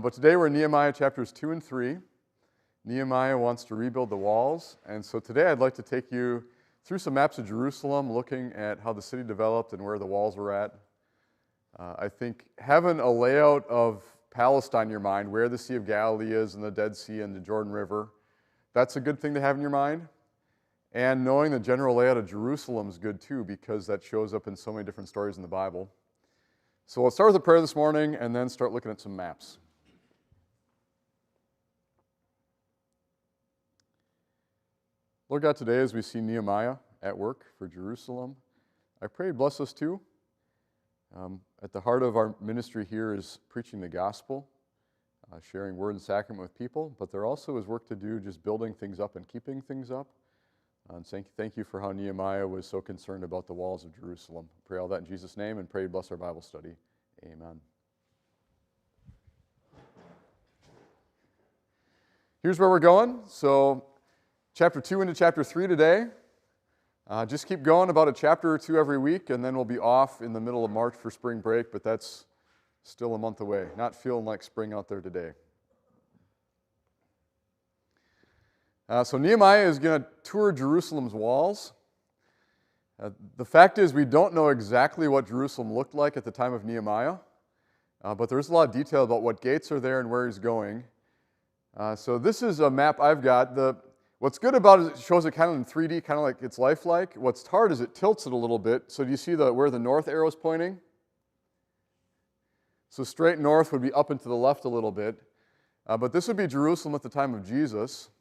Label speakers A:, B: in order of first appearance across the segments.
A: But today we're in Nehemiah chapters 2 and 3. Nehemiah wants to rebuild the walls, and so today I'd like to take you through some maps of Jerusalem, looking at how the city developed and where the walls were at. I think having a layout of Palestine in your mind, where the Sea of Galilee is and the Dead Sea and the Jordan River, that's a good thing to have in your mind. And knowing the general layout of Jerusalem is good too, because that shows up in so many different stories in the Bible. So we'll start with a prayer this morning and then start looking at some maps. Lord God, today as we see Nehemiah at work for Jerusalem, I pray you bless us too. At the heart of our ministry here is preaching the gospel, sharing word and sacrament with people, but there also is work to do just building things up and keeping things up. And thank you for how Nehemiah was so concerned about the walls of Jerusalem. Pray all that in Jesus' name and pray you bless our Bible study. Amen. Here's where we're going. So chapter 2 into chapter 3 today. Just keep going about a chapter or two every week, and then we'll be off in the middle of March for spring break, but that's still a month away. Not feeling like spring out there today. So Nehemiah is going to tour Jerusalem's walls. The fact is we don't know exactly what Jerusalem looked like at the time of Nehemiah, but there's a lot of detail about what gates are there and where he's going. So this is a map I've got. What's good about it is it shows it kind of in 3D, kind of like it's lifelike. What's hard is it tilts it a little bit. So do you see where the north arrow is pointing? So straight north would be up and to the left a little bit. But this would be Jerusalem at the time of Jesus,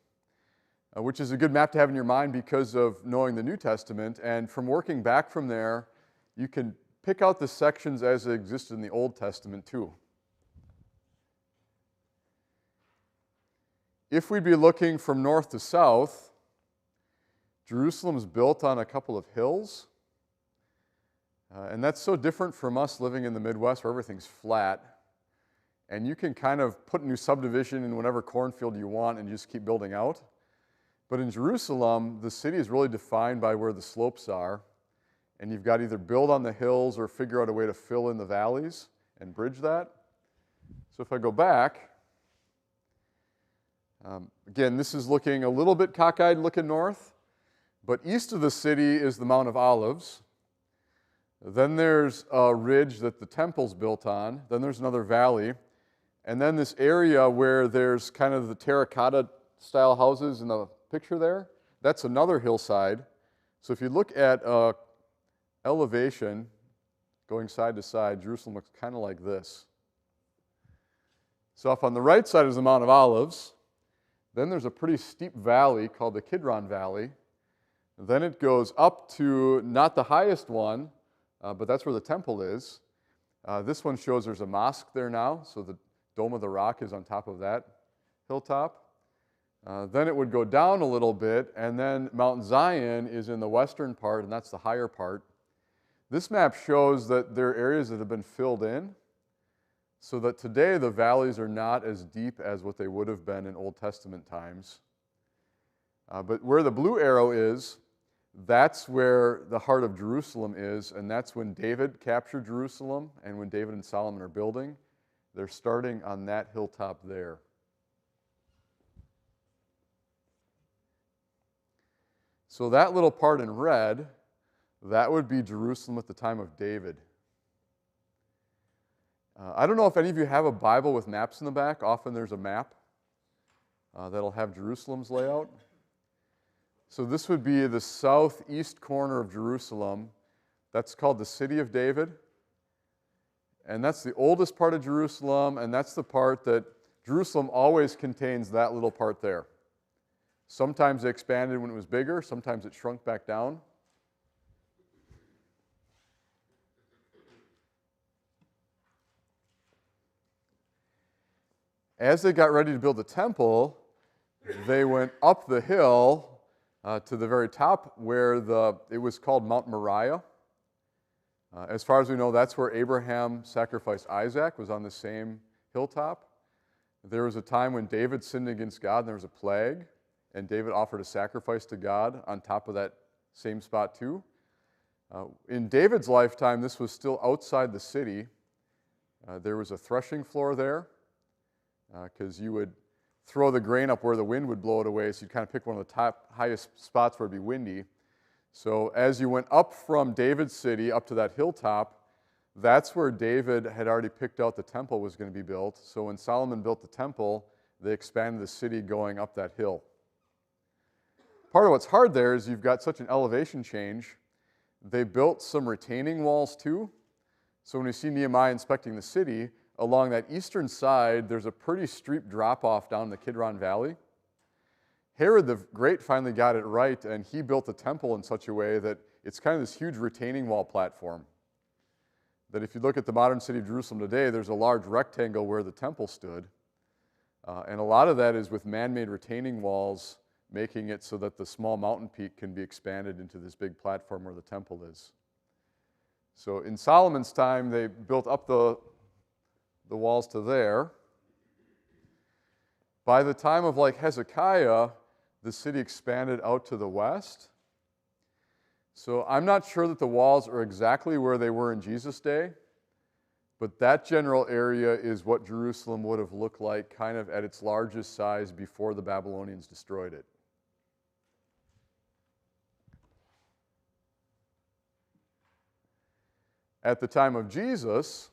A: which is a good map to have in your mind because of knowing the New Testament. And from working back from there, you can pick out the sections as they existed in the Old Testament too. If we'd be looking from north to south, Jerusalem's built on a couple of hills. And that's so different from us living in the Midwest where everything's flat. And you can kind of put a new subdivision in whatever cornfield you want and just keep building out. But in Jerusalem, the city is really defined by where the slopes are. And you've got to either build on the hills or figure out a way to fill in the valleys and bridge that. So if I go back, again, this is looking a little bit cockeyed looking north, but east of the city is the Mount of Olives. Then there's a ridge that the temple's built on. Then there's another valley. And then this area where there's kind of the terracotta style houses in the picture there, that's another hillside. So if you look at elevation going side to side, Jerusalem looks kind of like this. So up on the right side is the Mount of Olives. Then there's a pretty steep valley called the Kidron Valley. Then it goes up to not the highest one, but that's where the temple is. This one shows there's a mosque there now, so the Dome of the Rock is on top of that hilltop. Then it would go down a little bit, and then Mount Zion is in the western part, and that's the higher part. This map shows that there are areas that have been filled in, so that today the valleys are not as deep as what they would have been in Old Testament times. But where the blue arrow is, that's where the heart of Jerusalem is, and that's when David captured Jerusalem and when David and Solomon are building. They're starting on that hilltop there. So that little part in red, that would be Jerusalem at the time of David. I don't know if any of you have a Bible with maps in the back. Often there's a map that'll have Jerusalem's layout. So this would be the southeast corner of Jerusalem. That's called the City of David. And that's the oldest part of Jerusalem, and that's the part that Jerusalem always contains that little part there. Sometimes it expanded when it was bigger, sometimes it shrunk back down. As they got ready to build the temple, they went up the hill to the very top where it was called Mount Moriah. As far as we know, that's where Abraham sacrificed Isaac, was on the same hilltop. There was a time when David sinned against God and there was a plague, and David offered a sacrifice to God on top of that same spot too. In David's lifetime, this was still outside the city. There was a threshing floor there. because you would throw the grain up where the wind would blow it away, so you'd kind of pick one of the top highest spots where it'd be windy. So as you went up from David's city up to that hilltop, that's where David had already picked out the temple was going to be built. So when Solomon built the temple, they expanded the city going up that hill. Part of what's hard there is you've got such an elevation change. They built some retaining walls too. So when you see Nehemiah inspecting the city, along that eastern side, there's a pretty steep drop-off down the Kidron Valley. Herod the Great finally got it right, and he built the temple in such a way that it's kind of this huge retaining wall platform. That if you look at the modern city of Jerusalem today, there's a large rectangle where the temple stood. And a lot of that is with man-made retaining walls, making it so that the small mountain peak can be expanded into this big platform where the temple is. So in Solomon's time, they built up the walls to there. By the time of like Hezekiah, the city expanded out to the west. So I'm not sure that the walls are exactly where they were in Jesus' day, but that general area is what Jerusalem would have looked like kind of at its largest size before the Babylonians destroyed it. At the time of Jesus,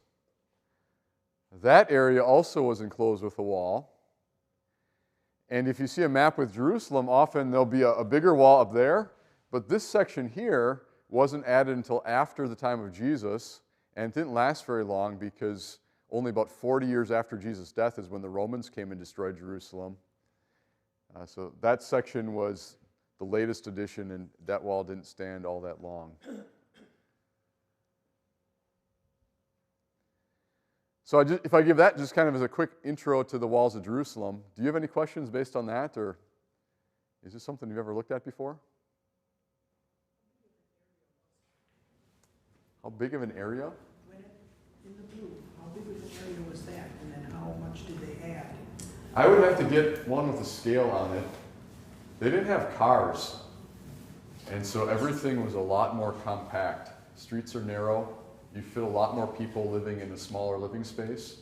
A: that area also was enclosed with a wall. And if you see a map with Jerusalem, often there'll be a bigger wall up there, but this section here wasn't added until after the time of Jesus, and it didn't last very long because only about 40 years after Jesus' death is when the Romans came and destroyed Jerusalem. So that section was the latest addition, and that wall didn't stand all that long. So if I give that just kind of as a quick intro to the walls of Jerusalem, do you have any questions based on that, or is this something you've ever looked at before? How big of an area?
B: In the blue, how big of an area was that, and then how much did they add?
A: I would have to get one with a scale on it. They didn't have cars, and so everything was a lot more compact. Streets are narrow. You fit a lot more people living in a smaller living space.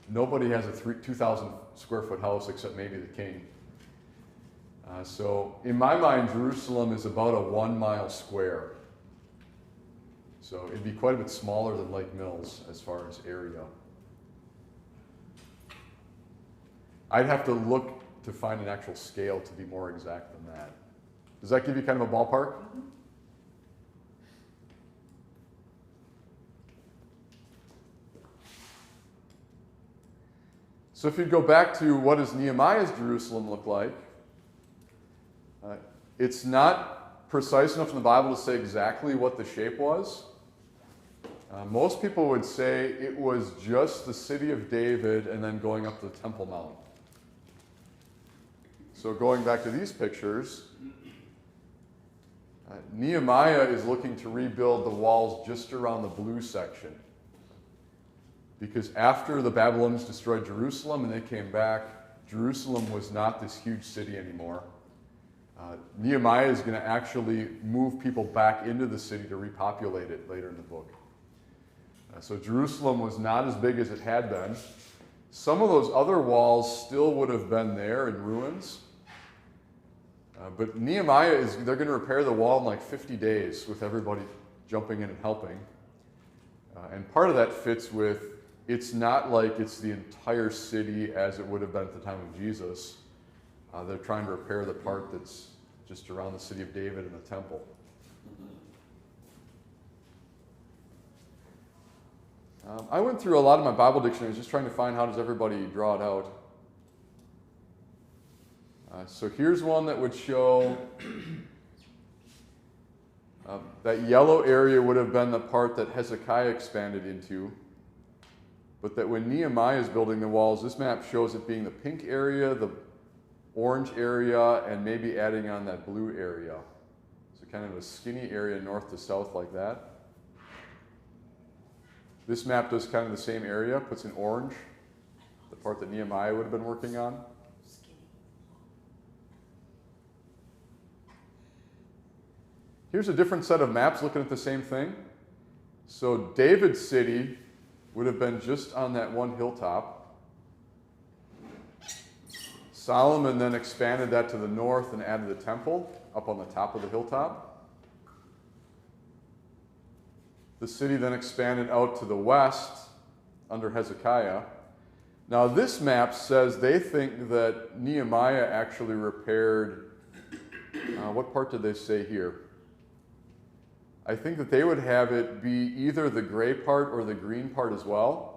A: Nobody has a 2,000 square foot house except maybe the king. So in my mind, Jerusalem is about a 1 mile square. So it'd be quite a bit smaller than Lake Mills as far as area. I'd have to look to find an actual scale to be more exact than that. Does that give you kind of a ballpark?
B: Mm-hmm.
A: So if you go back to what does Nehemiah's Jerusalem look like, it's not precise enough in the Bible to say exactly what the shape was. Most people would say it was just the city of David and then going up the Temple Mount. So going back to these pictures, Nehemiah is looking to rebuild the walls just around the blue section. Because after the Babylonians destroyed Jerusalem and they came back, Jerusalem was not this huge city anymore. Nehemiah is going to actually move people back into the city to repopulate it later in the book. So Jerusalem was not as big as it had been. Some of those other walls still would have been there in ruins. But Nehemiah they're going to repair the wall in like 50 days with everybody jumping in and helping. And part of that fits with, it's not like it's the entire city as it would have been at the time of Jesus. They're trying to repair the part that's just around the city of David and the temple. I went through a lot of my Bible dictionaries just trying to find how does everybody draw it out. So here's one that would show that yellow area would have been the part that Hezekiah expanded into. But that when Nehemiah is building the walls, this map shows it being the pink area, the orange area, and maybe adding on that blue area. So kind of a skinny area north to south like that. This map does kind of the same area, puts in orange, the part that Nehemiah would have been working on. Here's a different set of maps looking at the same thing. So David's city would have been just on that one hilltop. Solomon then expanded that to the north and added the temple up on the top of the hilltop. The city then expanded out to the west under Hezekiah. Now this map says they think that Nehemiah actually repaired, what part did they say here? I think that they would have it be either the gray part or the green part as well.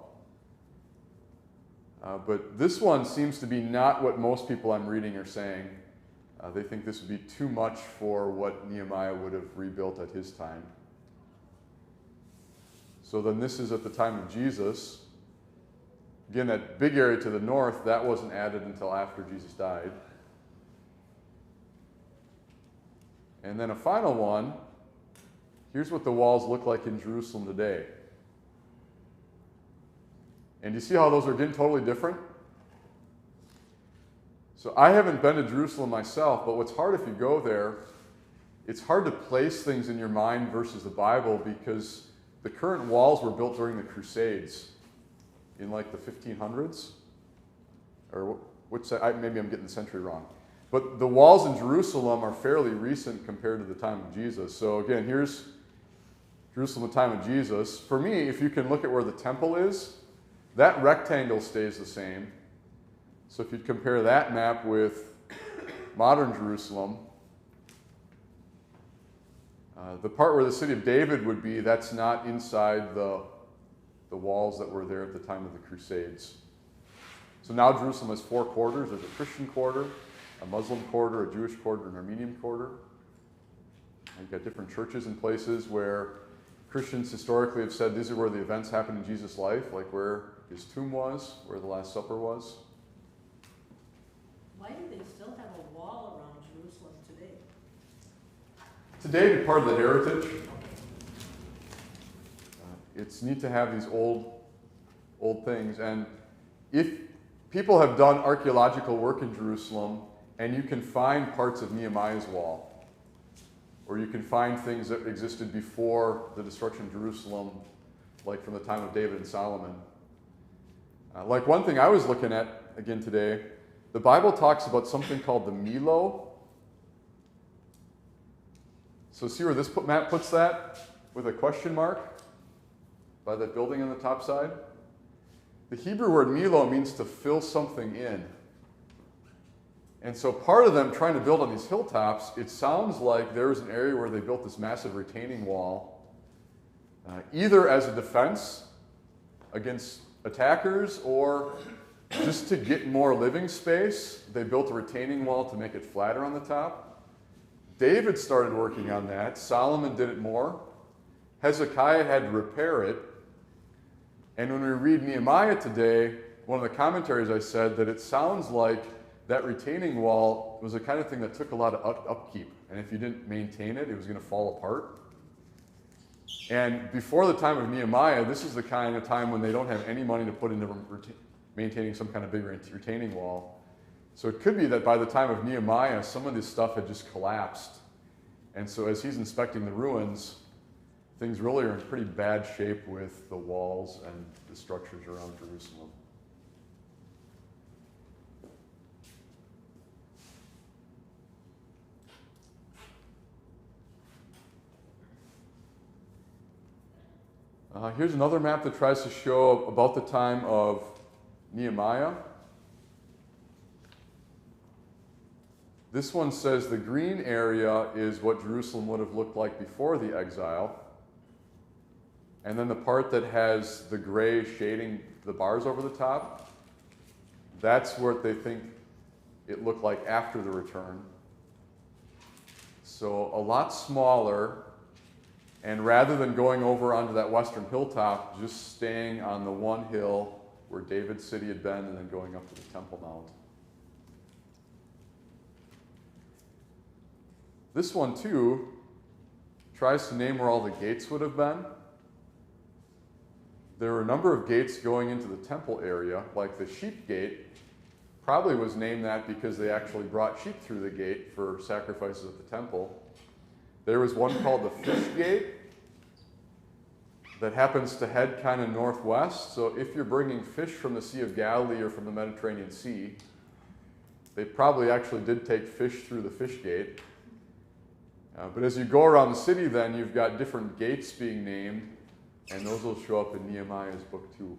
A: But this one seems to be not what most people I'm reading are saying. They think this would be too much for what Nehemiah would have rebuilt at his time. So then this is at the time of Jesus. Again, that big area to the north, that wasn't added until after Jesus died. And then a final one, here's what the walls look like in Jerusalem today. And you see how those are again totally different? So I haven't been to Jerusalem myself, but what's hard if you go there, it's hard to place things in your mind versus the Bible because the current walls were built during the Crusades in like the 1500s. Or maybe I'm getting the century wrong. But the walls in Jerusalem are fairly recent compared to the time of Jesus. So again, here's Jerusalem at the time of Jesus. For me, if you can look at where the temple is, that rectangle stays the same. So if you compare that map with modern Jerusalem, the part where the city of David would be, that's not inside the walls that were there at the time of the Crusades. So now Jerusalem has 4 quarters. There's a Christian quarter, a Muslim quarter, a Jewish quarter, an Armenian quarter. You've got different churches and places where Christians historically have said these are where the events happened in Jesus' life, like where his tomb was, where the Last Supper was.
C: Why do they still have a wall around Jerusalem today?
A: Today, to part of the heritage. It's neat to have these old things. And if people have done archaeological work in Jerusalem, and you can find parts of Nehemiah's wall, or you can find things that existed before the destruction of Jerusalem, like from the time of David and Solomon. Like one thing I was looking at again today, the Bible talks about something called the Milo. So see where this map puts that with a question mark by that building on the top side? The Hebrew word Milo means to fill something in. And so part of them trying to build on these hilltops, it sounds like there was an area where they built this massive retaining wall, either as a defense against attackers or just to get more living space. They built a retaining wall to make it flatter on the top. David started working on that. Solomon did it more. Hezekiah had to repair it. And when we read Nehemiah today, one of the commentaries I said that it sounds like that retaining wall was the kind of thing that took a lot of upkeep. And if you didn't maintain it, it was going to fall apart. And before the time of Nehemiah, this is the kind of time when they don't have any money to put into maintaining some kind of big retaining wall. So it could be that by the time of Nehemiah, some of this stuff had just collapsed. And so as he's inspecting the ruins, things really are in pretty bad shape with the walls and the structures around Jerusalem. Here's another map that tries to show about the time of Nehemiah. This one says the green area is what Jerusalem would have looked like before the exile. And then the part that has the gray shading the bars over the top, that's what they think it looked like after the return. So a lot smaller. And rather than going over onto that western hilltop, just staying on the one hill where David's city had been and then going up to the Temple Mount. This one, too, tries to name where all the gates would have been. There were a number of gates going into the temple area, like the sheep gate probably was named that because they actually brought sheep through the gate for sacrifices at the temple. There was one called the fish gate that happens to head kind of northwest. So if you're bringing fish from the Sea of Galilee or from the Mediterranean Sea, They probably actually did take fish through the fish gate. But as you go around the city then, you've got different gates being named, and those will show up in Nehemiah's book too.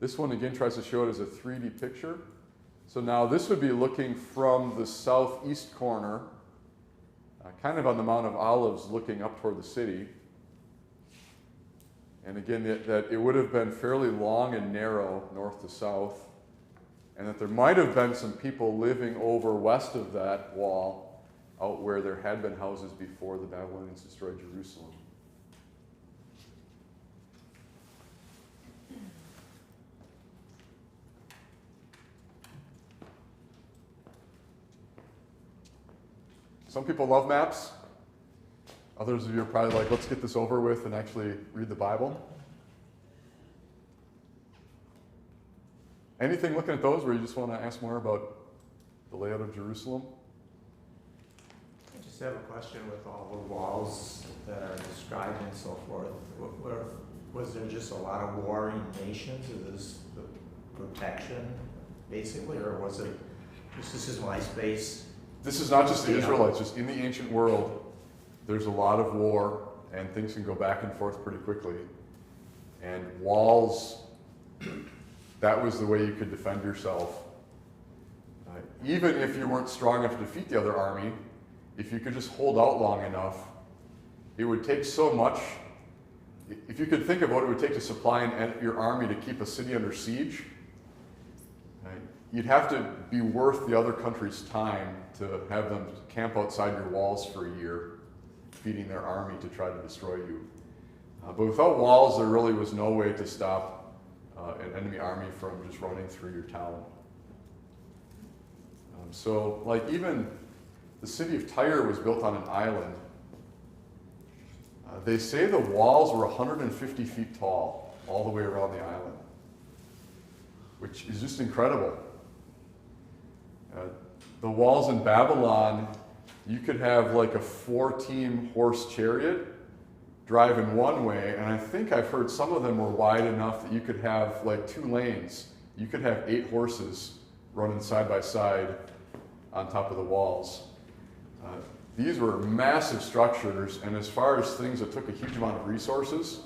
A: This one again tries to show it as a 3D picture. So now this would be looking from the southeast corner, kind of on the Mount of Olives, looking up toward the city. And again, that it would have been fairly long and narrow north to south, and that there might have been some people living over west of that wall, out where there had been houses before the Babylonians destroyed Jerusalem. Some people love maps. Others of you are probably like, let's get this over with and actually read the Bible. Anything looking at those where you just want to ask more about the layout of Jerusalem?
D: I just have a question with all the walls that are described and so forth. Was there just a lot of warring nations? Is this the protection, basically, or was it, this is my space?
A: This is not just the Israelites, just in the ancient world, there's a lot of war, and things can go back and forth pretty quickly. And walls, that was the way you could defend yourself. Even if you weren't strong enough to defeat the other army, if you could just hold out long enough, it would take so much. If you could think of what it would take to supply your army to keep a city under siege, you'd have to be worth the other country's time to have them camp outside your walls for a year, feeding their army to try to destroy you. But without walls, there really was no way to stop an enemy army from just running through your town. So, like, even the city of Tyre was built on an island. They say the walls were 150 feet tall all the way around the island, which is just incredible. The walls in Babylon, you could have like a 4-team horse chariot driving one way, and I think I've heard some of them were wide enough that you could have like 2 lanes. You could have 8 horses running side by side on top of the walls. These were massive structures, and as far as things that took a huge amount of resources,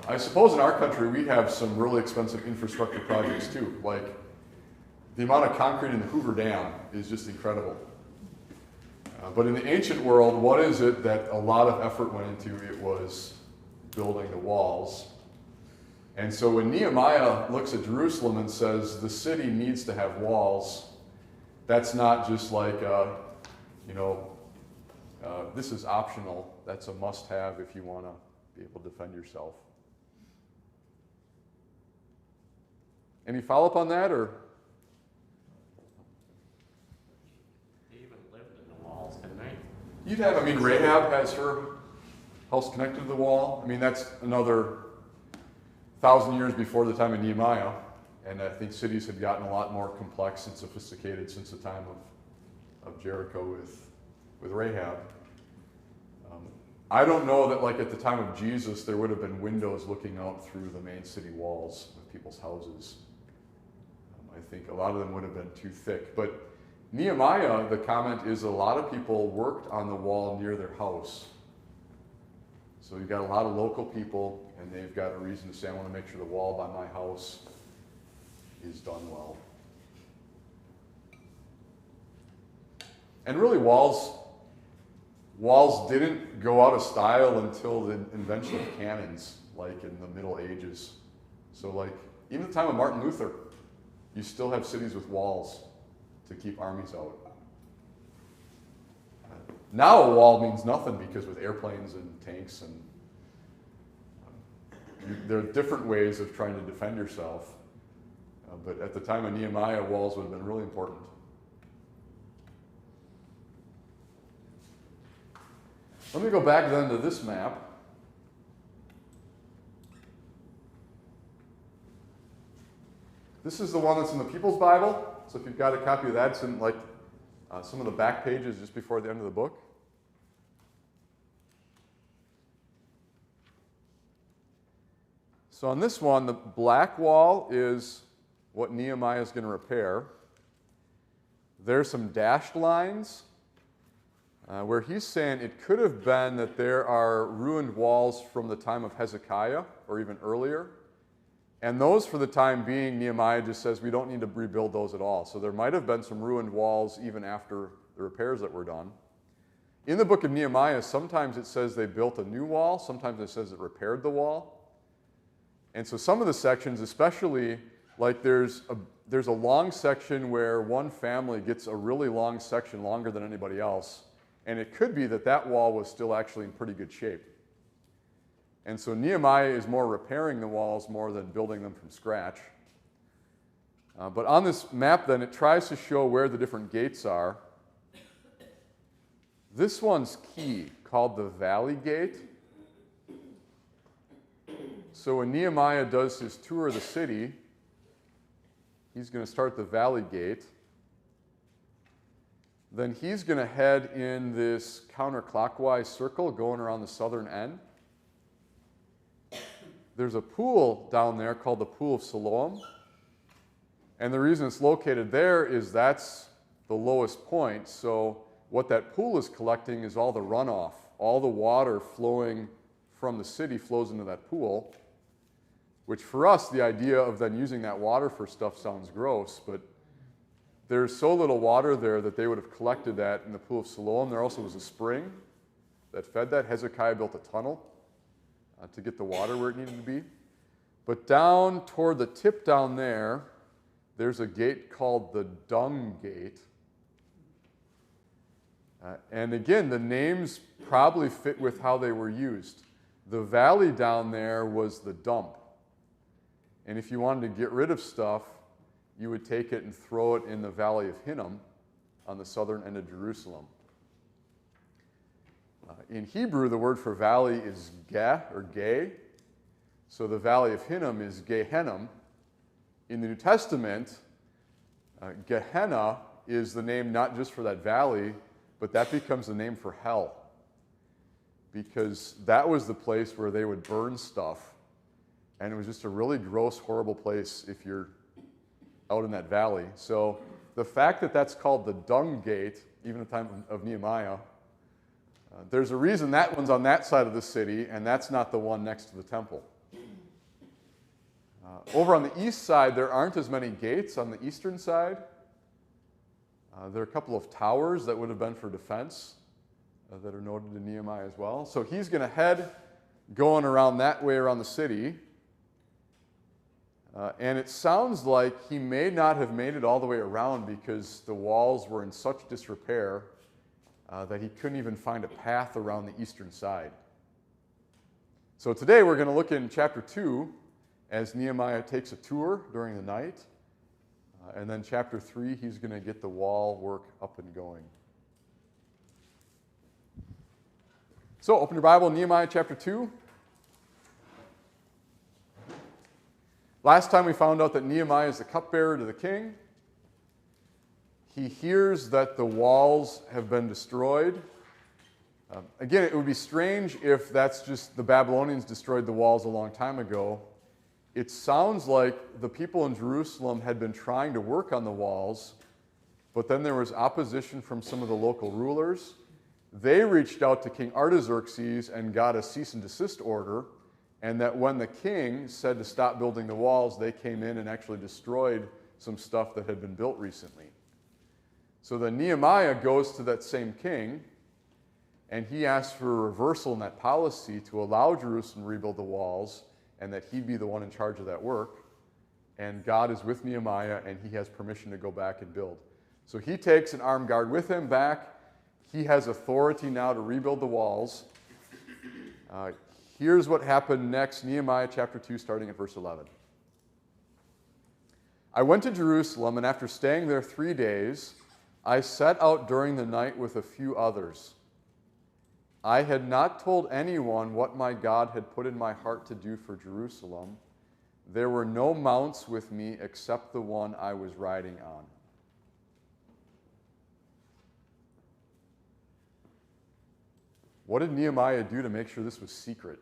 A: I suppose in our country we have some really expensive infrastructure projects too, like the amount of concrete in the Hoover Dam is just incredible. But in the ancient world, what is it that a lot of effort went into? It was building the walls. And so when Nehemiah looks at Jerusalem and says the city needs to have walls, that's not just like, this is optional. That's a must-have if you want to be able to defend yourself. Any follow-up on that, or? You'd have, Rahab has her house connected to the wall. I mean, that's another 1,000 years before the time of Nehemiah. And I think cities had gotten a lot more complex and sophisticated since the time of Jericho with Rahab. I don't know that, like, at the time of Jesus, there would have been windows looking out through the main city walls of people's houses. I think a lot of them would have been too thick. But Nehemiah, the comment is a lot of people worked on the wall near their house. So you've got a lot of local people, and they've got a reason to say, I want to make sure the wall by my house is done well. And really, walls didn't go out of style until the invention of cannons, like in the Middle Ages. So, like, even the time of Martin Luther, you still have cities with walls to keep armies out. Now a wall means nothing because with airplanes and tanks and there are different ways of trying to defend yourself. But at the time of Nehemiah, walls would have been really important. Let me go back then to this map. This is the one that's in the People's Bible. So if you've got a copy of that, it's in like some of the back pages just before the end of the book. So on this one, the black wall is what Nehemiah is going to repair. There's some dashed lines where he's saying it could have been that there are ruined walls from the time of Hezekiah or even earlier. And those, for the time being, Nehemiah just says we don't need to rebuild those at all. So there might have been some ruined walls even after the repairs that were done. In the book of Nehemiah, sometimes it says they built a new wall. Sometimes it says it repaired the wall. And so some of the sections, especially like there's a long section where one family gets a really long section, longer than anybody else. And it could be that that wall was still actually in pretty good shape. And so Nehemiah is more repairing the walls more than building them from scratch. But on this map then, it tries to show where the different gates are. This one's key, called the Valley Gate. So when Nehemiah does his tour of the city, he's going to start the Valley Gate. Then he's going to head in this counterclockwise circle going around the southern end. There's a pool down there called the Pool of Siloam. And the reason it's located there is that's the lowest point. So what that pool is collecting is all the runoff. All the water flowing from the city flows into that pool, which for us, the idea of then using that water for stuff sounds gross, but there's so little water there that they would have collected that in the Pool of Siloam. There also was a spring that fed that. Hezekiah built a tunnel to get the water where it needed to be. But down toward the tip down there, there's a gate called the Dung Gate. And again, the names probably fit with how they were used. The valley down there was the dump. And if you wanted to get rid of stuff, you would take it and throw it in the Valley of Hinnom on the southern end of Jerusalem. In Hebrew, the word for valley is geh or gay. So the Valley of Hinnom is Gehenna. In the New Testament, Gehenna is the name not just for that valley, but that becomes the name for hell. Because that was the place where they would burn stuff. And it was just a really gross, horrible place if you're out in that valley. So the fact that that's called the Dung Gate, even at the time of Nehemiah, there's a reason that one's on that side of the city, and that's not the one next to the temple. Over on the east side, there aren't as many gates on the eastern side. There are a couple of towers that would have been for defense that are noted in Nehemiah as well. So he's going to head going around that way around the city. And it sounds like he may not have made it all the way around because the walls were in such disrepair that he couldn't even find a path around the eastern side. So today we're going to look in chapter 2 as Nehemiah takes a tour during the night. And then chapter 3, he's going to get the wall work up and going. So open your Bible, Nehemiah chapter 2. Last time we found out that Nehemiah is the cupbearer to the king. He hears that the walls have been destroyed. Again, it would be strange if that's just the Babylonians destroyed the walls a long time ago. It sounds like the people in Jerusalem had been trying to work on the walls, but then there was opposition from some of the local rulers. They reached out to King Artaxerxes and got a cease and desist order, and that when the king said to stop building the walls, they came in and actually destroyed some stuff that had been built recently. So then Nehemiah goes to that same king, and he asks for a reversal in that policy to allow Jerusalem to rebuild the walls, and that he be the one in charge of that work. And God is with Nehemiah, and he has permission to go back and build. So he takes an armed guard with him back. He has authority now to rebuild the walls. Here's what happened next, Nehemiah chapter 2, starting at verse 11. I went to Jerusalem, and after staying there 3 days, I set out during the night with a few others. I had not told anyone what my God had put in my heart to do for Jerusalem. There were no mounts with me except the one I was riding on. What did Nehemiah do to make sure this was secret?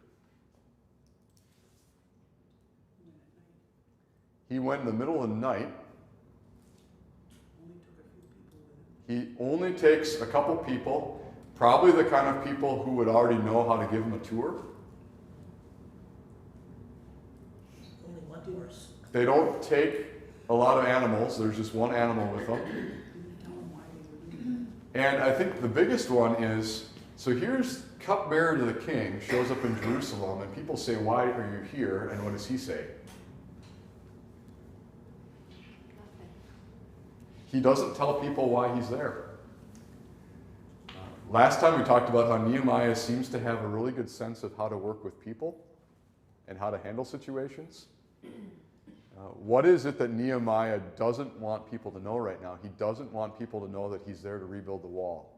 A: He went in the middle of the night.
B: Only took a few people with him.
A: He only takes a couple people, probably the kind of people who would already know how to give him a tour.
C: Only one horse.
A: They don't take a lot of animals. There's just one animal with them.
B: Didn't tell him why they were doing
A: And I think the biggest one is, so here's cupbearer to the king, shows up in Jerusalem, and people say, why are you here? And what does he say? He doesn't tell people why he's there. Last time we talked about how Nehemiah seems to have a really good sense of how to work with people and how to handle situations. What is it that Nehemiah doesn't want people to know right now? He doesn't want people to know that he's there to rebuild the wall.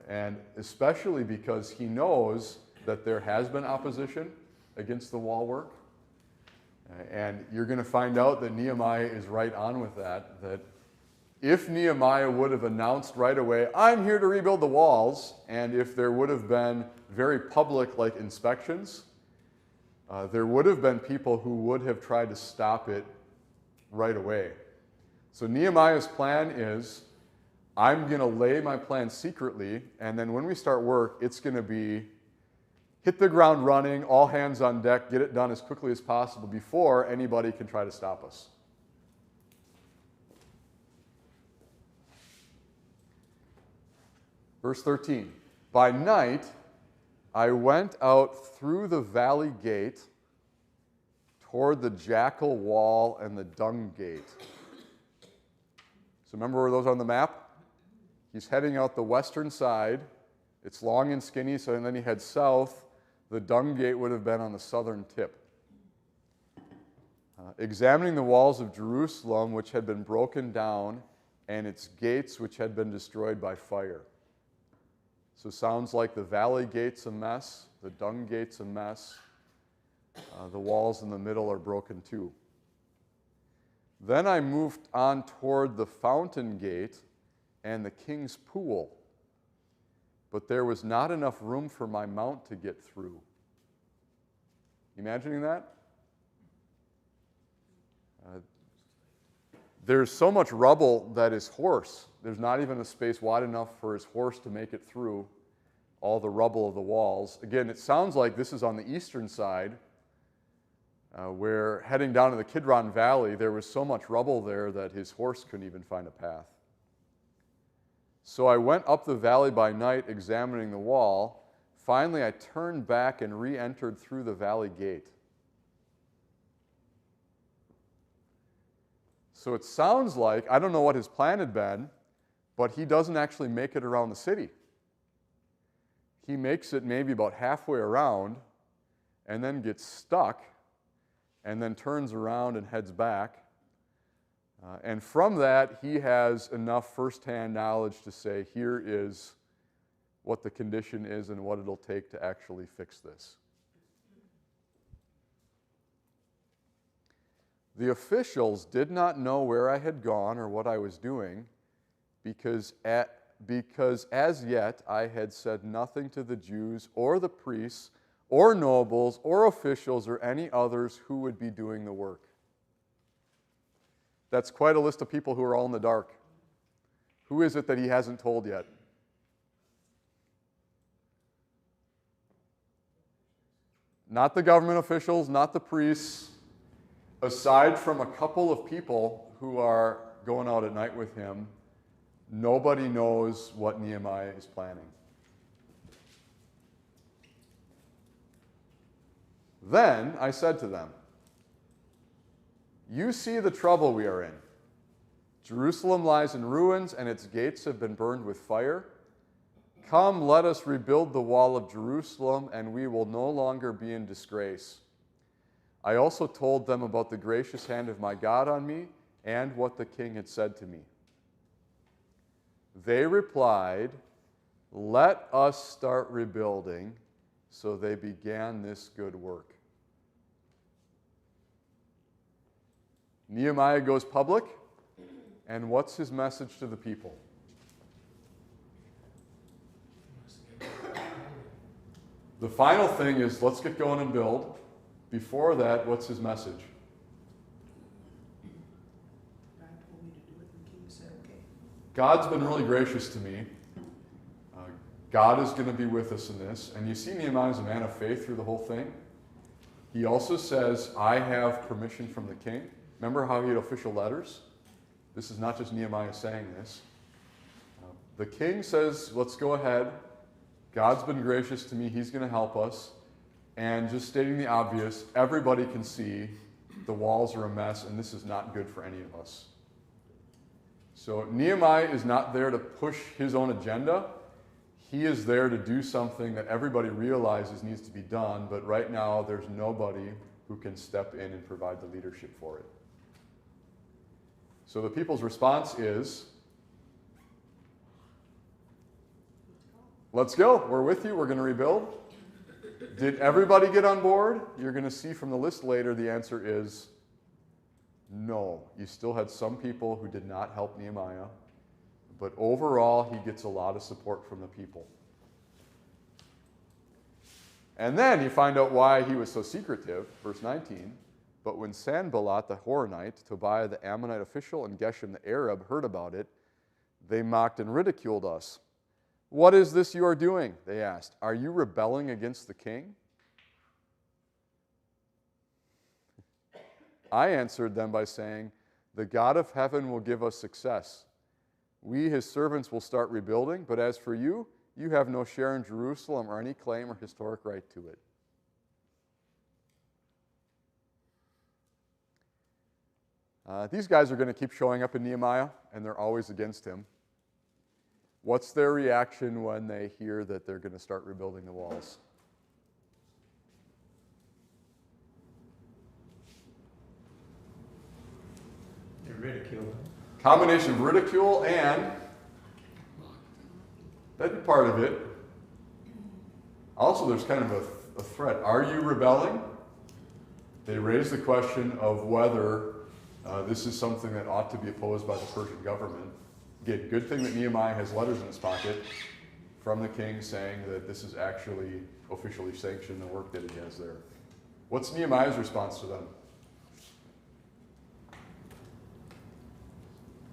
A: And especially because he knows that there has been opposition against the wall work. And you're going to find out that Nehemiah is right on with that, that if Nehemiah would have announced right away, I'm here to rebuild the walls, and if there would have been very public like inspections, there would have been people who would have tried to stop it right away. So Nehemiah's plan is, I'm going to lay my plan secretly, and then when we start work, it's going to be hit the ground running, all hands on deck, get it done as quickly as possible before anybody can try to stop us. Verse 13, by night I went out through the valley gate toward the jackal wall and the dung gate. So remember where those are on the map? He's heading out the western side. It's long and skinny, so and then he heads south. The dung gate would have been on the southern tip. Examining the walls of Jerusalem, which had been broken down, and its gates, which had been destroyed by fire. So sounds like the valley gate's a mess, the dung gate's a mess, the walls in the middle are broken too. Then I moved on toward the fountain gate and the king's pool, but there was not enough room for my mount to get through. Imagining that? There's so much rubble that his horse, there's not even a space wide enough for his horse to make it through all the rubble of the walls. Again, it sounds like this is on the eastern side, where heading down to the Kidron Valley, there was so much rubble there that his horse couldn't even find a path. So I went up the valley by night, examining the wall. Finally, I turned back and re-entered through the valley gate. So it sounds like, I don't know what his plan had been, but he doesn't actually make it around the city. He makes it maybe about halfway around and then gets stuck and then turns around and heads back. And from that, he has enough firsthand knowledge to say, here is what the condition is and what it'll take to actually fix this. The officials did not know where I had gone or what I was doing, because as yet I had said nothing to the Jews or the priests or nobles or officials or any others who would be doing the work. That's quite a list of people who are all in the dark. Who is it that he hasn't told yet? Not the government officials, not the priests. Aside from a couple of people who are going out at night with him, nobody knows what Nehemiah is planning. Then I said to them, you see the trouble we are in. Jerusalem lies in ruins, and its gates have been burned with fire. Come, let us rebuild the wall of Jerusalem, and we will no longer be in disgrace. I also told them about the gracious hand of my God on me and what the king had said to me. They replied, let us start rebuilding. So they began this good work. Nehemiah goes public, and what's his message to the people? The final thing is, let's get going and build. Before that, what's his message? God's been really gracious to me. God is going to be with us in this. And you see Nehemiah is a man of faith through the whole thing. He also says, I have permission from the king. Remember how he had official letters? This is not just Nehemiah saying this. The king says, let's go ahead. God's been gracious to me. He's going to help us. And just stating the obvious, everybody can see the walls are a mess, and this is not good for any of us. So Nehemiah is not there to push his own agenda. He is there to do something that everybody realizes needs to be done, but right now there's nobody who can step in and provide the leadership for it. So the people's response is, let's go. We're with you. We're going to rebuild. Did everybody get on board? You're going to see from the list later the answer is no. You still had some people who did not help Nehemiah. But overall, he gets a lot of support from the people. And then you find out why he was so secretive, verse 19. But when Sanballat the Horonite, Tobiah the Ammonite official, and Geshem the Arab heard about it, they mocked and ridiculed us. What is this you are doing? They asked. Are you rebelling against the king? I answered them by saying, the God of heaven will give us success. We, his servants, will start rebuilding, but as for you, you have no share in Jerusalem or any claim or historic right to it. These guys are going to keep showing up in Nehemiah, and they're always against him. What's their reaction when they hear that they're going to start rebuilding the walls?
D: They ridicule him.
A: Combination of ridicule and that'd be part of it. Also, there's kind of a threat. Are you rebelling? They raise the question of whether this is something that ought to be opposed by the Persian government. Again, good thing that Nehemiah has letters in his pocket from the king saying that this is actually officially sanctioned, the work that he has there. What's Nehemiah's response to them?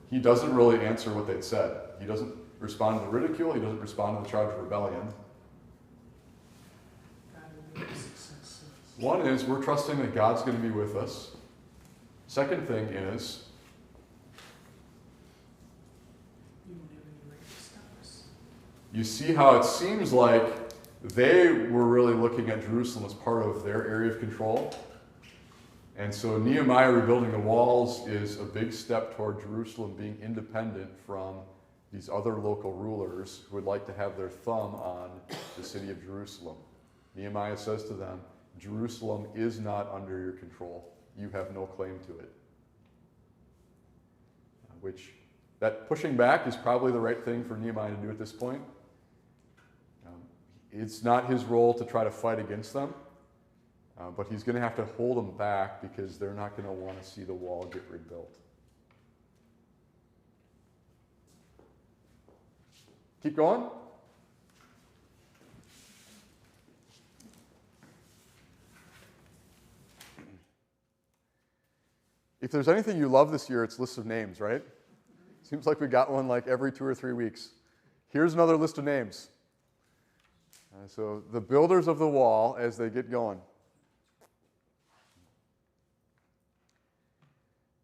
A: He doesn't really answer what they'd said. He doesn't respond to the ridicule. He doesn't respond to the charge of rebellion.
B: God will give us success.
A: One is we're trusting that God's going to be with us. Second thing is
B: You don't have any right to stop us.
A: you see how it seems like they were really looking at Jerusalem as part of their area of control. And so Nehemiah rebuilding the walls is a big step toward Jerusalem being independent from these other local rulers who would like to have their thumb on the city of Jerusalem. Nehemiah says to them, Jerusalem is not under your control. You have no claim to it. Which, that pushing back is probably the right thing for Nehemiah to do at this point. It's not his role to try to fight against them. But he's going to have to hold them back because they're not going to want to see the wall get rebuilt. Keep going. If there's anything you love this year, it's lists of names, right? Seems like we got one like every 2 or 3 weeks. Here's another list of names. So the builders of the wall as they get going.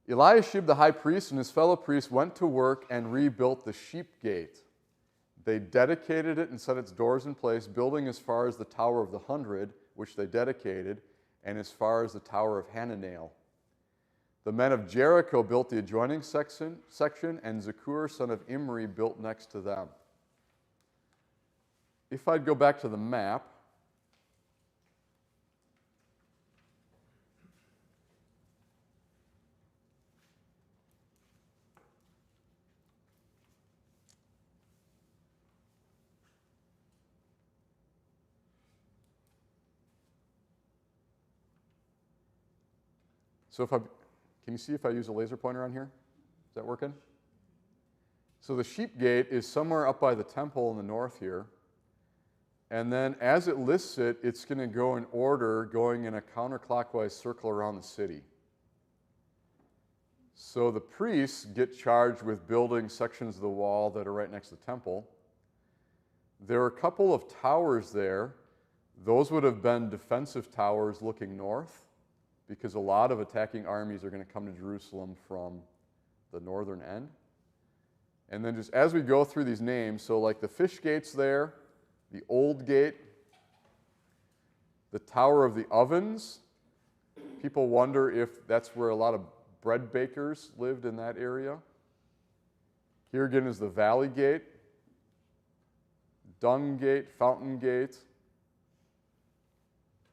A: Eliashib the high priest and his fellow priests went to work and rebuilt the sheep gate. They dedicated it and set its doors in place, building as far as the Tower of the 100, which they dedicated, and as far as the Tower of Hananel. The men of Jericho built the adjoining section, and Zakur, son of Imri, built next to them. If I'd go back to the map, so can you see if I use a laser pointer on here? Is that working? So the sheep gate is somewhere up by the temple in the north here. And then as it lists it, it's going to go in order, going in a counterclockwise circle around the city. So the priests get charged with building sections of the wall that are right next to the temple. There are a couple of towers there. Those would have been defensive towers looking north, because a lot of attacking armies are going to come to Jerusalem from the northern end. And then just as we go through these names, so like the fish gate's there, the old gate, the Tower of the Ovens. People wonder if that's where a lot of bread bakers lived in that area. Here again is the Valley Gate, Dung Gate, Fountain Gate.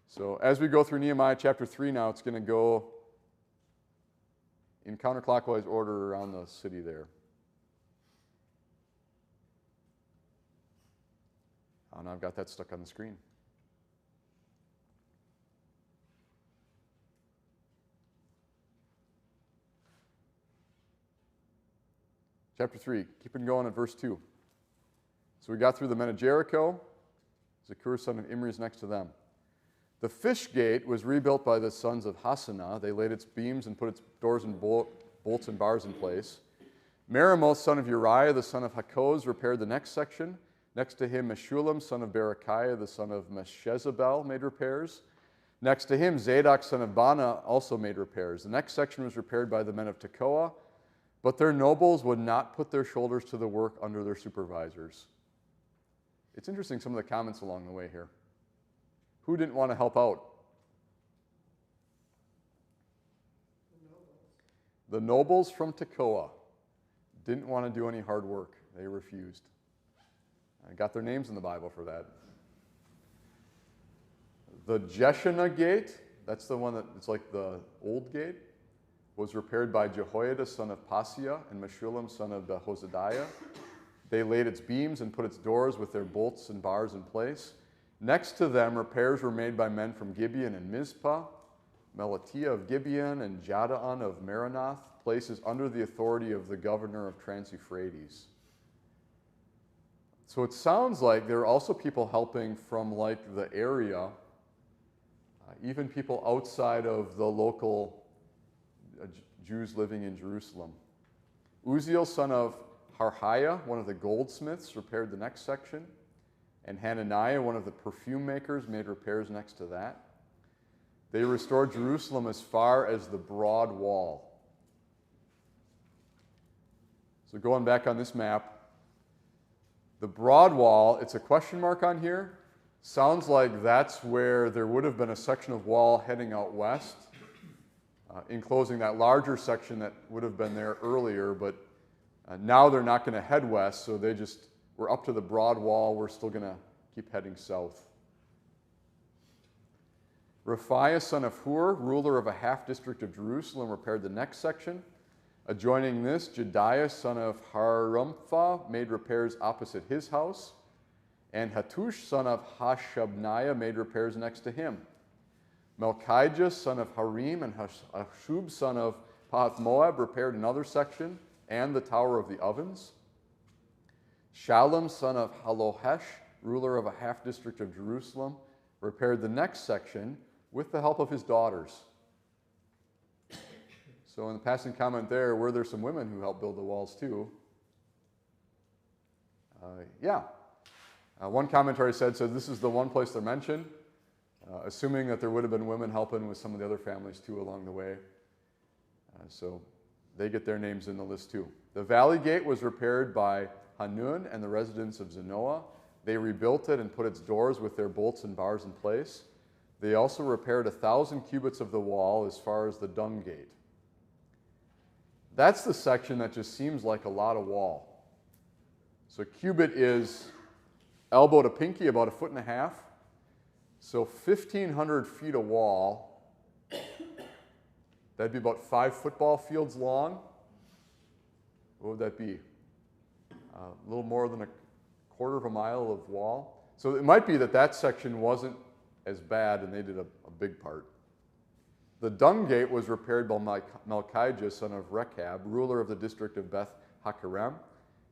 A: So as we go through Nehemiah chapter 3 now, it's going to go in counterclockwise order around the city there. Oh, now I've got that stuck on the screen. Chapter 3, keeping going at verse 2. So we got through the men of Jericho. Zakur, son of Imri, is next to them. The fish gate was rebuilt by the sons of Hassanah. They laid its beams and put its doors and bolts and bars in place. Meremoth, son of Uriah, the son of Hakoz, repaired the next section. Next to him, Meshullam, son of Berechiah, the son of Meshezabel, made repairs. Next to him, Zadok, son of Bana, also made repairs. The next section was repaired by the men of Tekoa, but their nobles would not put their shoulders to the work under their supervisors. It's interesting, some of the comments along the way here. Who didn't want to help out? The nobles from Tekoa didn't want to do any hard work. They refused. I got their names in the Bible for that. The Jeshanah gate, that's the one that it's like the old gate, was repaired by Jehoiada, son of Paseah, and Meshullam, son of Hosadiah. They laid its beams and put its doors with their bolts and bars in place. Next to them, repairs were made by men from Gibeon and Mizpah, Melatiah of Gibeon and Jadaan of Meronoth, places under the authority of the governor of Trans-Euphrates. So it sounds like there are also people helping from like the area, even people outside of the local Jews living in Jerusalem. Uzziel, son of Harhiah, one of the goldsmiths, repaired the next section. And Hananiah, one of the perfume makers, made repairs next to that. They restored Jerusalem as far as the broad wall. So going back on this map, the broad wall, it's a question mark on here. Sounds like that's where there would have been a section of wall heading out west, enclosing that larger section that would have been there earlier, but now they're not going to head west, so they just, we're up to the broad wall, we're still going to keep heading south. Raphiah, son of Hur, ruler of a half-district of Jerusalem, repaired the next section. Adjoining this, Jediah, son of Harumpha, made repairs opposite his house. And Hattush, son of Hashabniah, made repairs next to him. Melchijah, son of Harim, and Hashub, son of Pahath-Moab, repaired another section and the Tower of the Ovens. Shallum, son of Halohesh, ruler of a half-district of Jerusalem, repaired the next section with the help of his daughters. So in the passing comment there, were there some women who helped build the walls too? One commentary said, so this is the one place they're mentioned, assuming that there would have been women helping with some of the other families too along the way. So they get their names in the list too. The Valley Gate was repaired by Hanun and the residents of Zanoah. They rebuilt it and put its doors with their bolts and bars in place. They also repaired 1,000 cubits of the wall as far as the Dung Gate. That's the section that just seems like a lot of wall. So cubit is elbow to pinky, about 1.5 feet. So 1,500 feet of wall. That'd be about 5 football fields long. What would that be? A little more than 1/4 mile of wall. So it might be that that section wasn't as bad and they did a big part. The Dung Gate was repaired by Melchijah, son of Rechab, ruler of the district of Beth Hakerem.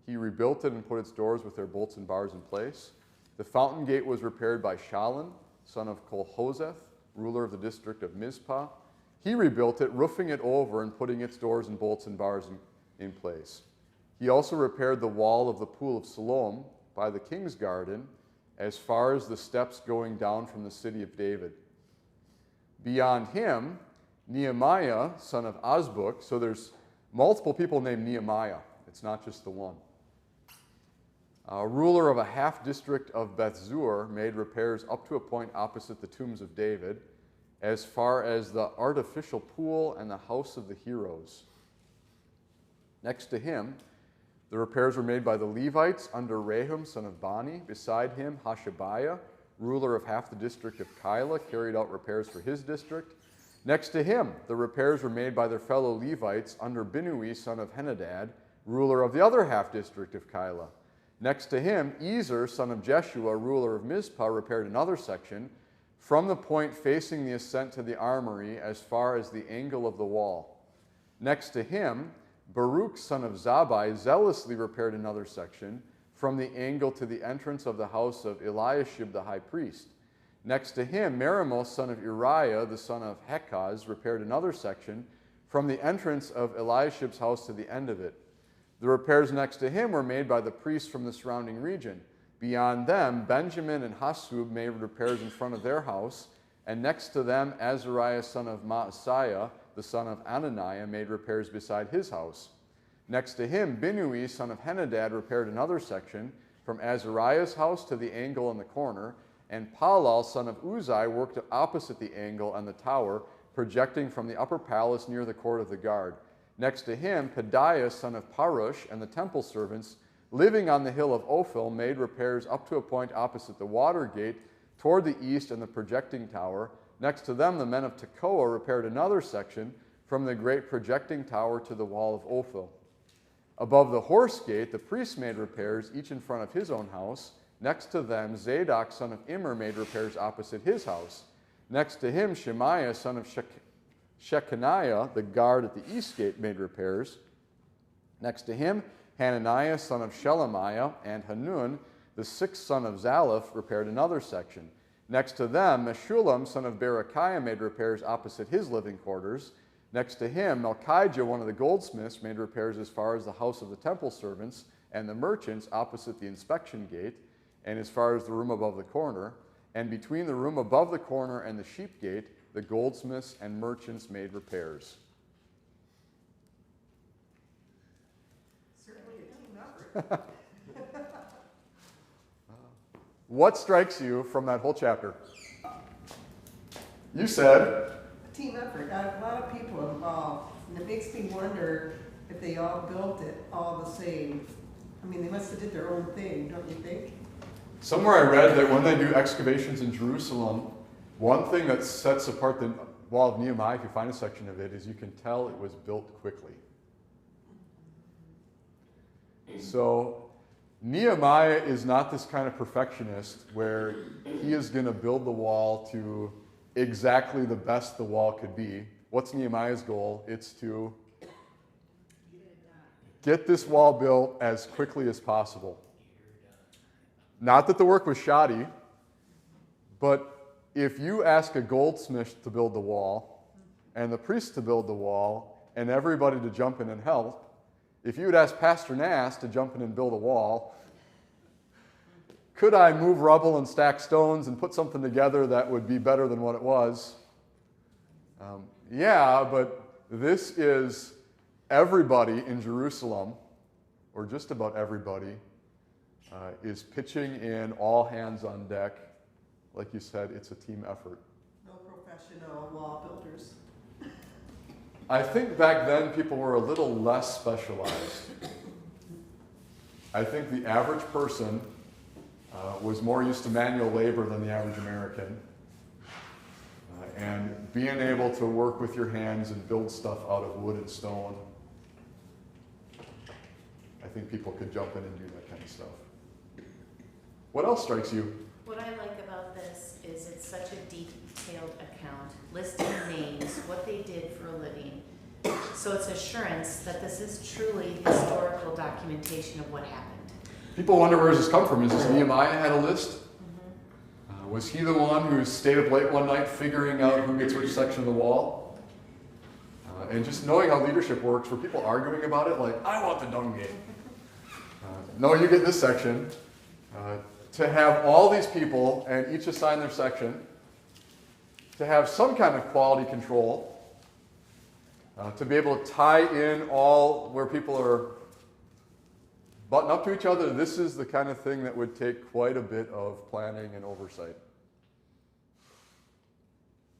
A: He rebuilt it and put its doors with their bolts and bars in place. The Fountain Gate was repaired by Shallum, son of Kolhoseth, ruler of the district of Mizpah. He rebuilt it, roofing it over and putting its doors and bolts and bars in place. He also repaired the wall of the pool of Siloam by the king's garden as far as the steps going down from the city of David. Beyond him, Nehemiah, son of Azbuk, so there's multiple people named Nehemiah. It's not just the one. Ruler of a half-district of Beth-zur, made repairs up to a point opposite the tombs of David, as far as the artificial pool and the house of the heroes. Next to him, the repairs were made by the Levites under Rehum, son of Bani. Beside him, Hashabiah, ruler of half the district of Keilah, carried out repairs for his district. Next to him, the repairs were made by their fellow Levites under Binnui, son of Henadad, ruler of the other half district of Keilah. Next to him, Ezer, son of Jeshua, ruler of Mizpah, repaired another section from the point facing the ascent to the armory as far as the angle of the wall. Next to him, Baruch, son of Zabai, zealously repaired another section from the angle to the entrance of the house of Eliashib the high priest. Next to him, Merimoth, son of Uriah, the son of Hekaz, repaired another section from the entrance of Eliashib's house to the end of it. The repairs next to him were made by the priests from the surrounding region. Beyond them, Benjamin and Hasub made repairs in front of their house, and next to them, Azariah, son of Maaseiah, the son of Ananiah, made repairs beside his house. Next to him, Binnui, son of Henadad, repaired another section from Azariah's house to the angle in the corner, and Palal, son of Uzai, worked opposite the angle and the tower, projecting from the upper palace near the court of the guard. Next to him, Pedaiah, son of Parush, and the temple servants, living on the hill of Ophel, made repairs up to a point opposite the water gate toward the east and the projecting tower. Next to them, the men of Tekoa repaired another section from the great projecting tower to the wall of Ophel. Above the horse gate, the priests made repairs, each in front of his own house. Next to them, Zadok, son of Immer, made repairs opposite his house. Next to him, Shemaiah, son of Shechaniah, the guard at the east gate, made repairs. Next to him, Hananiah, son of Shelemiah, and Hanun, the sixth son of Zalaph, repaired another section. Next to them, Meshullam, son of Berechiah, made repairs opposite his living quarters. Next to him, Melchijah, one of the goldsmiths, made repairs as far as the house of the temple servants and the merchants opposite the inspection gate, and as far as the room above the corner. And between the room above the corner and the sheep gate, the goldsmiths and merchants made repairs.
B: Certainly a team effort.
A: What strikes you from that whole chapter? You said?
B: A team effort. Got a lot of people involved, and it makes me wonder if they all built it all the same. I mean, they must have did their own thing, don't you think?
A: Somewhere I read that when they do excavations in Jerusalem, one thing that sets apart the wall of Nehemiah, if you find a section of it, is you can tell it was built quickly. So Nehemiah is not this kind of perfectionist where he is going to build the wall to exactly the best the wall could be. What's Nehemiah's goal? It's to get this wall built as quickly as possible. Not that the work was shoddy, but if you ask a goldsmith to build the wall, and the priest to build the wall, and everybody to jump in and help, if you would ask Pastor Nass to jump in and build a wall, could I move rubble and stack stones and put something together that would be better than what it was? Yeah, but this is everybody in Jerusalem, or just about everybody, is pitching in, all hands on deck. Like you said, it's a team effort.
B: No professional wall builders.
A: I think back then people were a little less specialized. I think the average person was more used to manual labor than the average American. And being able to work with your hands and build stuff out of wood and stone, I think people could jump in and do that kind of stuff. What else strikes you?
E: What I like about this is it's such a detailed account, listing names, what they did for a living. So it's assurance that this is truly historical documentation of what happened.
A: People wonder, where does this come from? Is this Nehemiah had a list? Was he the one who stayed up late one night figuring out who gets which section of the wall? And just knowing how leadership works, where people arguing about it, like, I want the dung gate. No, you get this section. To have all these people, and each assign their section, to have some kind of quality control, to be able to tie in all where people are button up to each other, this is the kind of thing that would take quite a bit of planning and oversight.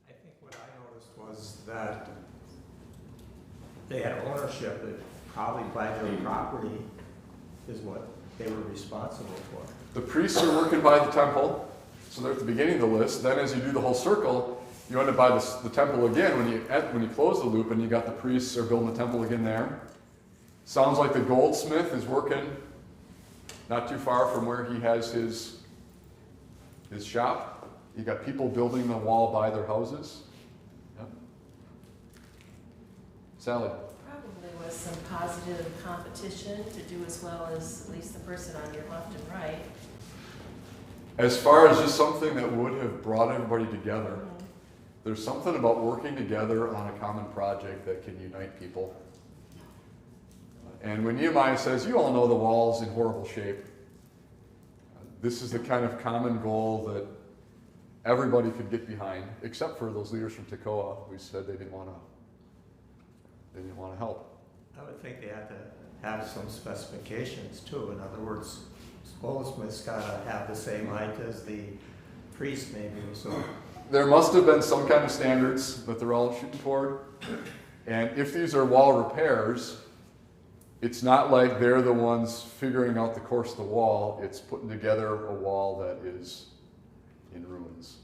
D: I think what I noticed was that they had ownership that probably by their property is what they were responsible for.
A: The priests are working by the temple, so they're at the beginning of the list. Then as you do the whole circle, you end up by the temple again when you close the loop, and you got the priests are building the temple again there. Sounds like the goldsmith is working not too far from where he has his shop. You got people building the wall by their houses. Yep. Sally.
F: Probably was some positive competition to do as well as at least the person on your left and right.
A: As far as just something that would have brought everybody together, there's something about working together on a common project that can unite people. And when Nehemiah says, you all know the wall's in horrible shape, this is the kind of common goal that everybody could get behind, except for those leaders from Tekoa who said they didn't want to help.
D: I would think they had to have some specifications too. In other words, goldsmith's got to have the same height as the priest maybe. So
A: There must have been some kind of standards that they're all shooting toward. And if these are wall repairs, it's not like they're the ones figuring out the course of the wall. It's putting together a wall that is in ruins.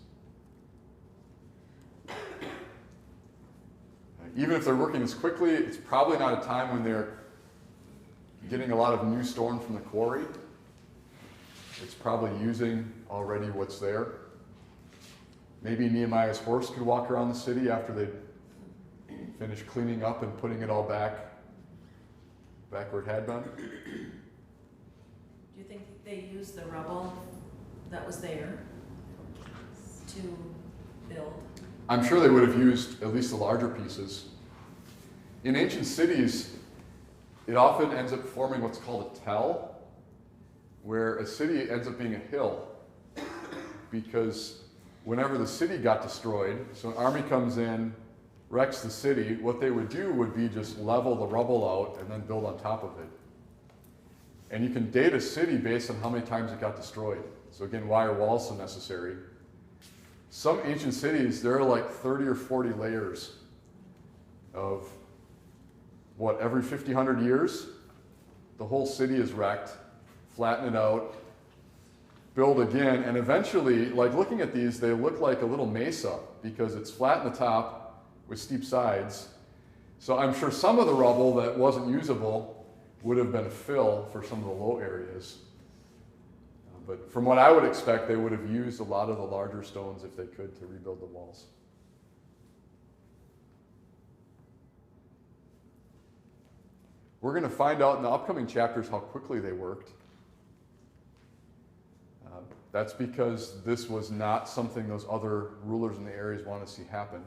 A: Even if they're working this quickly, it's probably not a time when they're getting a lot of new stone from the quarry. It's probably using already what's there. Maybe Nehemiah's horse could walk around the city after they finish cleaning up and putting it all back where it had been.
F: Do you think they used the rubble that was there to build?
A: I'm sure they would have used at least the larger pieces. In ancient cities, it often ends up forming what's called a tell, where a city ends up being a hill, because whenever the city got destroyed, so an army comes in, wrecks the city, what they would do would be just level the rubble out and then build on top of it. And you can date a city based on how many times it got destroyed. So again, why are walls so necessary? Some ancient cities, there are like 30 or 40 layers of every 50, 100 years, the whole city is wrecked, flatten it out, build again, and eventually, like looking at these, they look like a little mesa because it's flat in the top with steep sides. So I'm sure some of the rubble that wasn't usable would have been a fill for some of the low areas. But from what I would expect, they would have used a lot of the larger stones if they could to rebuild the walls. We're going to find out in the upcoming chapters how quickly they worked. That's because this was not something those other rulers in the areas wanted to see happen.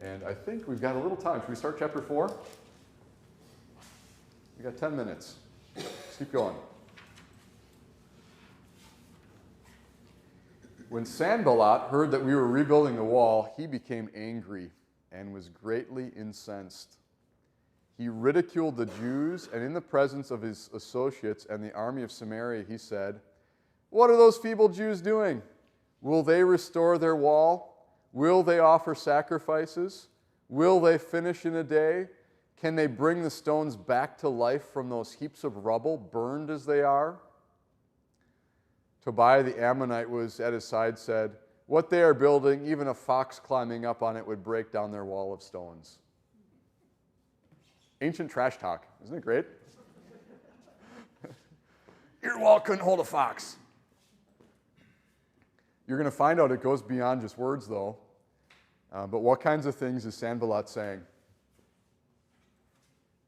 A: And I think we've got a little time. Should we start chapter 4? We got 10 minutes. Let's keep going. When Sanballat heard that we were rebuilding the wall, he became angry and was greatly incensed. He ridiculed the Jews, and in the presence of his associates and the army of Samaria, he said, "What are those feeble Jews doing? Will they restore their wall? Will they offer sacrifices? Will they finish in a day? Can they bring the stones back to life from those heaps of rubble, burned as they are?" Tobiah the Ammonite was at his side, said, "What they are building, even a fox climbing up on it would break down their wall of stones." Ancient trash talk. Isn't it great? Your wall couldn't hold a fox. You're going to find out it goes beyond just words, though. But what kinds of things is Sanballat saying?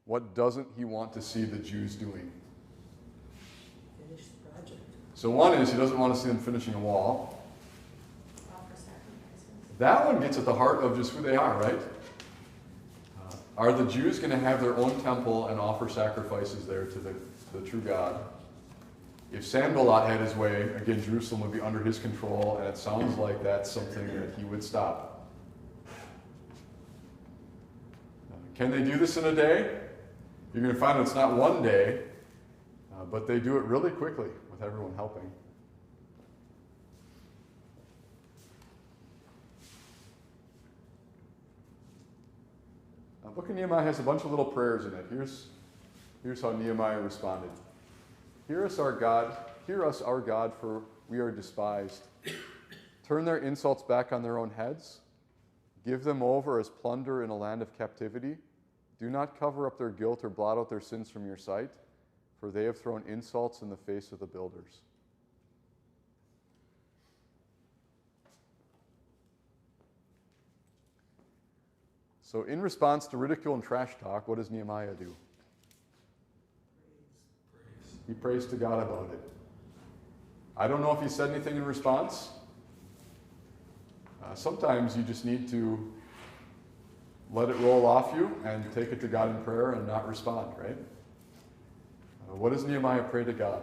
A: What doesn't he want to see the Jews doing?
C: Finish the project.
A: So one is he doesn't want to see them finishing a wall.
E: Offer sacrifices.
A: That one gets at the heart of just who they are, right? Are the Jews going to have their own temple and offer sacrifices there to the true God? If Sanballat had his way, again, Jerusalem would be under his control, and it sounds like that's something that he would stop. Can they do this in a day? You're going to find it's not one day, but they do it really quickly with everyone helping. The book of Nehemiah has a bunch of little prayers in it. Here's how Nehemiah responded. Hear us, our God, for we are despised. Turn their insults back on their own heads. Give them over as plunder in a land of captivity. Do not cover up their guilt or blot out their sins from your sight, for they have thrown insults in the face of the builders. So in response to ridicule and trash talk, what does Nehemiah do? He prays to God about it. I don't know if he said anything in response. Sometimes you just need to let it roll off you and take it to God in prayer and not respond, right? What does Nehemiah pray to God?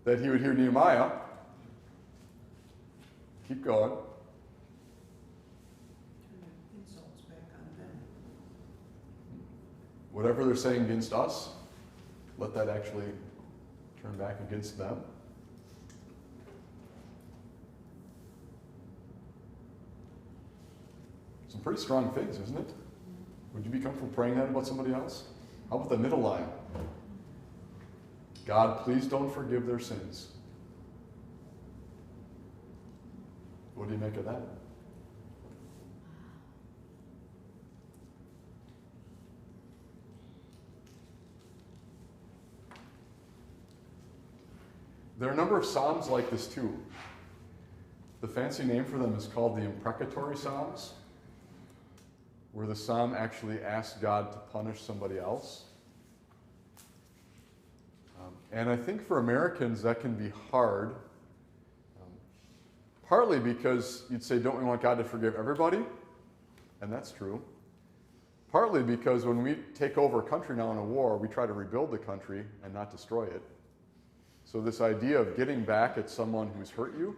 A: That he would hear Nehemiah. Keep going.
B: Turn their insults back on them.
A: Whatever they're saying against us, let that actually turn back against them. Some pretty strong things, isn't it? Would you be comfortable praying that about somebody else? How about the middle line? God, please don't forgive their sins. What do you make of that? There are a number of psalms like this too. The fancy name for them is called the imprecatory psalms, where the psalm actually asks God to punish somebody else. And I think for Americans that can be hard, partly because you'd say, don't we want God to forgive everybody? And that's true. Partly because when we take over a country now in a war, we try to rebuild the country and not destroy it. So this idea of getting back at someone who's hurt you,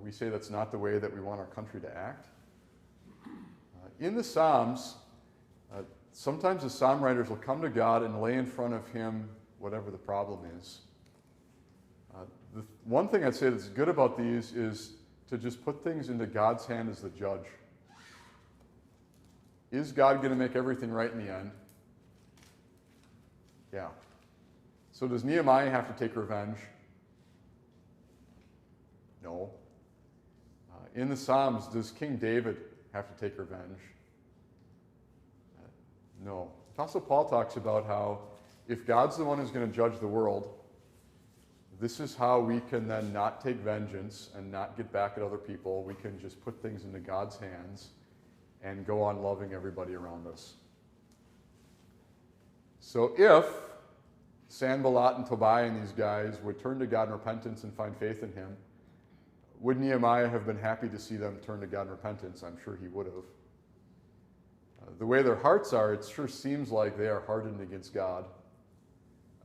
A: we say that's not the way that we want our country to act. In the Psalms, sometimes the psalm writers will come to God and lay in front of him whatever the problem is. The one thing I'd say that's good about these is to just put things into God's hand as the judge. Is God going to make everything right in the end? Yeah. So does Nehemiah have to take revenge? No. In the Psalms, does King David have to take revenge? No. Apostle Paul talks about how if God's the one who's going to judge the world, this is how we can then not take vengeance and not get back at other people. We can just put things into God's hands and go on loving everybody around us. So if Sanballat and Tobiah and these guys would turn to God in repentance and find faith in him, would Nehemiah have been happy to see them turn to God in repentance? I'm sure he would have. The way their hearts are, it sure seems like they are hardened against God.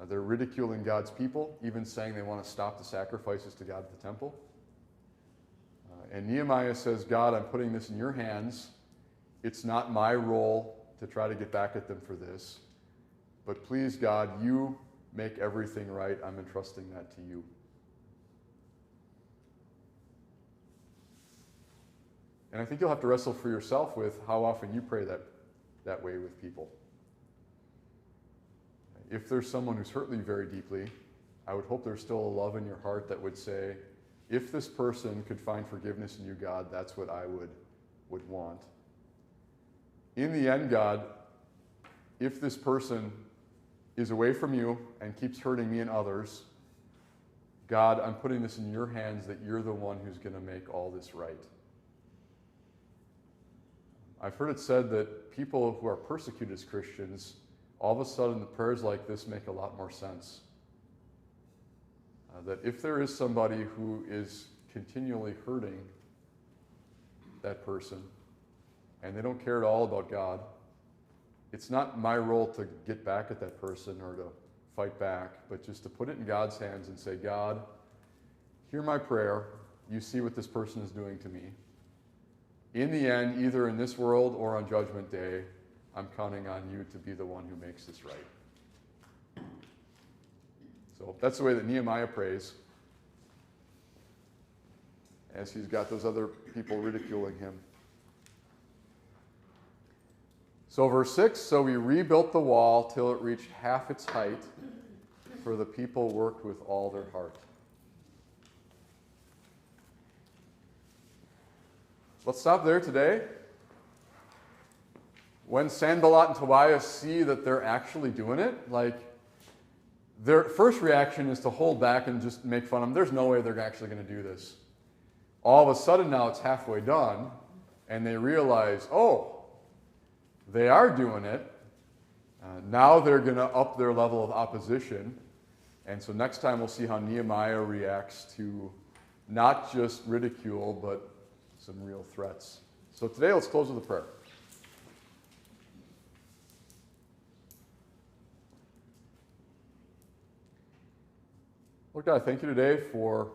A: They're ridiculing God's people, even saying they want to stop the sacrifices to God at the temple. And Nehemiah says, God, I'm putting this in your hands. It's not my role to try to get back at them for this. But please, God, you make everything right. I'm entrusting that to you. And I think you'll have to wrestle for yourself with how often you pray that way with people. If there's someone who's hurt you very deeply, I would hope there's still a love in your heart that would say, if this person could find forgiveness in you, God, that's what I would want. In the end, God, if this person is away from you and keeps hurting me and others, God, I'm putting this in your hands that you're the one who's going to make all this right. I've heard it said that people who are persecuted as Christians all of a sudden the prayers like this make a lot more sense. That if there is somebody who is continually hurting that person and they don't care at all about God, it's not my role to get back at that person or to fight back, but just to put it in God's hands and say, God, hear my prayer. You see what this person is doing to me. In the end, either in this world or on Judgment Day, I'm counting on you to be the one who makes this right. So that's the way that Nehemiah prays as he's got those other people ridiculing him. So verse 6, so we rebuilt the wall till it reached half its height, for the people worked with all their heart. Let's stop there today. When Sanballat and Tobiah see that they're actually doing it, like, their first reaction is to hold back and just make fun of them. There's no way they're actually going to do this. All of a sudden now it's halfway done, and they realize, oh, they are doing it. Now they're going to up their level of opposition. And so next time we'll see how Nehemiah reacts to not just ridicule, but some real threats. So today let's close with a prayer. Lord God, I thank you today for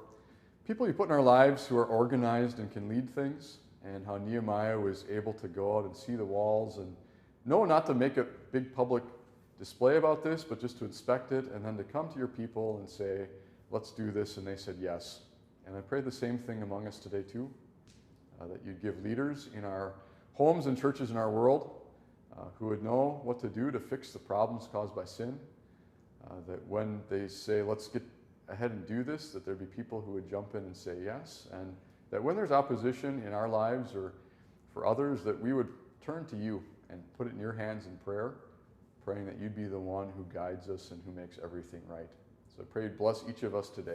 A: people you put in our lives who are organized and can lead things, and how Nehemiah was able to go out and see the walls and know not to make a big public display about this, but just to inspect it and then to come to your people and say, let's do this, and they said yes. And I pray the same thing among us today too, that you'd give leaders in our homes and churches in our world who would know what to do to fix the problems caused by sin, that when they say, let's get ahead and do this, that there'd be people who would jump in and say yes, and that when there's opposition in our lives or for others, that we would turn to you and put it in your hands in prayer, praying that you'd be the one who guides us and who makes everything right. So I pray you'd bless each of us today.